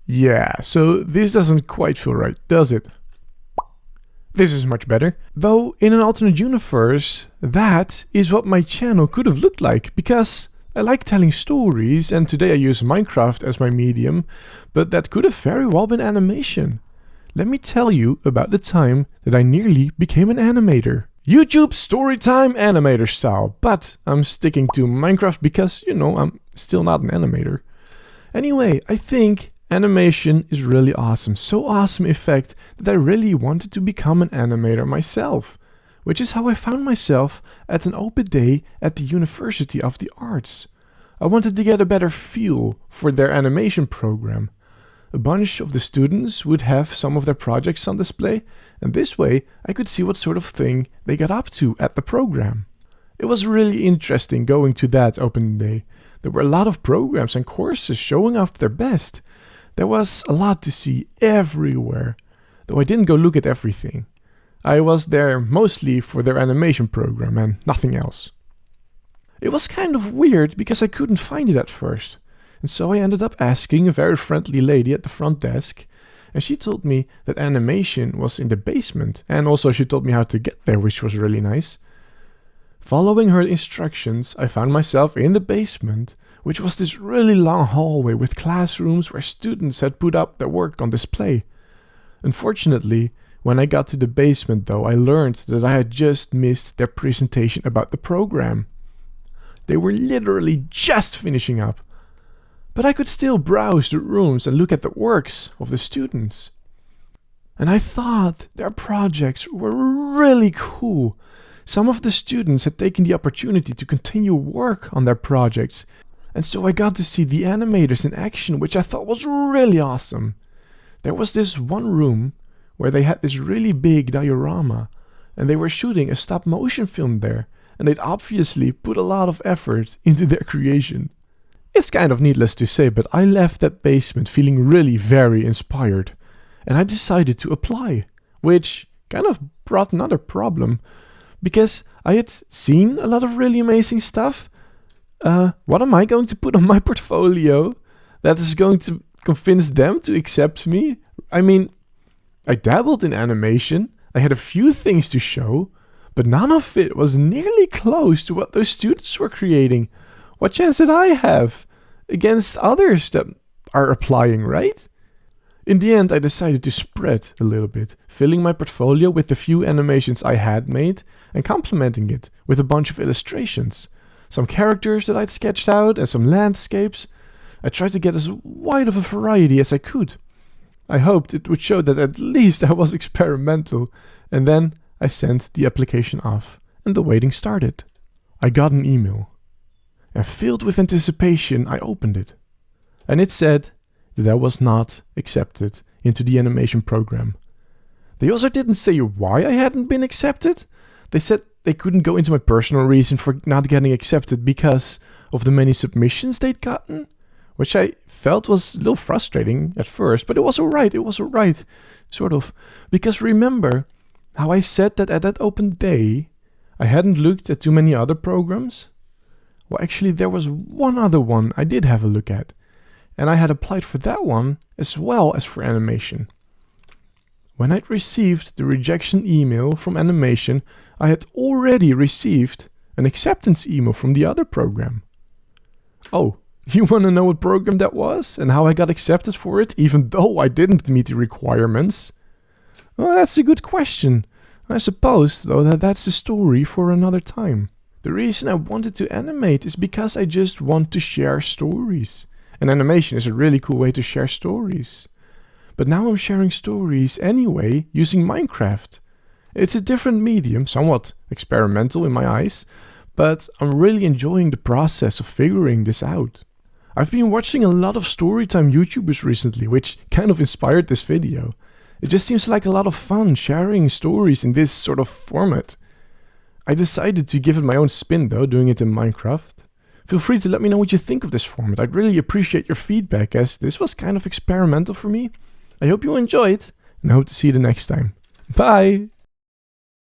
Yeah, so this doesn't quite feel right, does it? This is much better. Though, in an alternate universe, that is what my channel could have looked like, because I like telling stories, and today I use Minecraft as my medium, but that could have very well been animation. Let me tell you about the time that I nearly became an animator. YouTube storytime animator style, but I'm sticking to Minecraft because, I'm still not an animator. Anyway, I think animation is really awesome. So awesome, in fact, that I really wanted to become an animator myself. Which is how I found myself at an open day at the University of the Arts. I wanted to get a better feel for their animation program. A bunch of the students would have some of their projects on display, and this way I could see what sort of thing they got up to at the program. It was really interesting going to that open day. There were a lot of programs and courses showing off their best. There was a lot to see everywhere, though I didn't go look at everything. I was there mostly for their animation program and nothing else. It was kind of weird because I couldn't find it at first. And so I ended up asking a very friendly lady at the front desk, and she told me that animation was in the basement, and also she told me how to get there, which was really nice. Following her instructions, I found myself in the basement, which was this really long hallway with classrooms where students had put up their work on display. Unfortunately, when I got to the basement though, I learned that I had just missed their presentation about the program. They were literally just finishing up. But I could still browse the rooms and look at the works of the students. And I thought their projects were really cool. Some of the students had taken the opportunity to continue work on their projects, and so I got to see the animators in action, which I thought was really awesome. There was this one room where they had this really big diorama, and they were shooting a stop motion film there, and they'd obviously put a lot of effort into their creation. It's kind of needless to say, but I left that basement feeling really very inspired, and I decided to apply, which kind of brought another problem, because I had seen a lot of really amazing stuff. What am I going to put on my portfolio that is going to convince them to accept me? I mean, I dabbled in animation, I had a few things to show, but none of it was nearly close to what those students were creating. What chance did I have against others that are applying, right? In the end, I decided to spread a little bit, filling my portfolio with the few animations I had made and complementing it with a bunch of illustrations. Some characters that I'd sketched out and some landscapes. I tried to get as wide of a variety as I could. I hoped it would show that at least I was experimental, and then I sent the application off, and the waiting started. I got an email, and filled with anticipation, I opened it. And it said that I was not accepted into the animation program. They also didn't say why I hadn't been accepted. They said they couldn't go into my personal reason for not getting accepted because of the many submissions they'd gotten, which I felt was a little frustrating at first, but it was alright, sort of. Because remember how I said that at that open day, I hadn't looked at too many other programs? Well, actually, there was one other one I did have a look at, and I had applied for that one as well as for animation. When I'd received the rejection email from animation, I had already received an acceptance email from the other program. Oh, you want to know what program that was and how I got accepted for it, even though I didn't meet the requirements? Well, that's a good question. I suppose, though, that's a story for another time. The reason I wanted to animate is because I just want to share stories. And animation is a really cool way to share stories. But now I'm sharing stories anyway using Minecraft. It's a different medium, somewhat experimental in my eyes, but I'm really enjoying the process of figuring this out. I've been watching a lot of storytime YouTubers recently, which kind of inspired this video. It just seems like a lot of fun sharing stories in this sort of format. I decided to give it my own spin though, doing it in Minecraft. Feel free to let me know what you think of this format. I'd really appreciate your feedback, as this was kind of experimental for me. I hope you enjoyed, and I hope to see you the next time. Bye!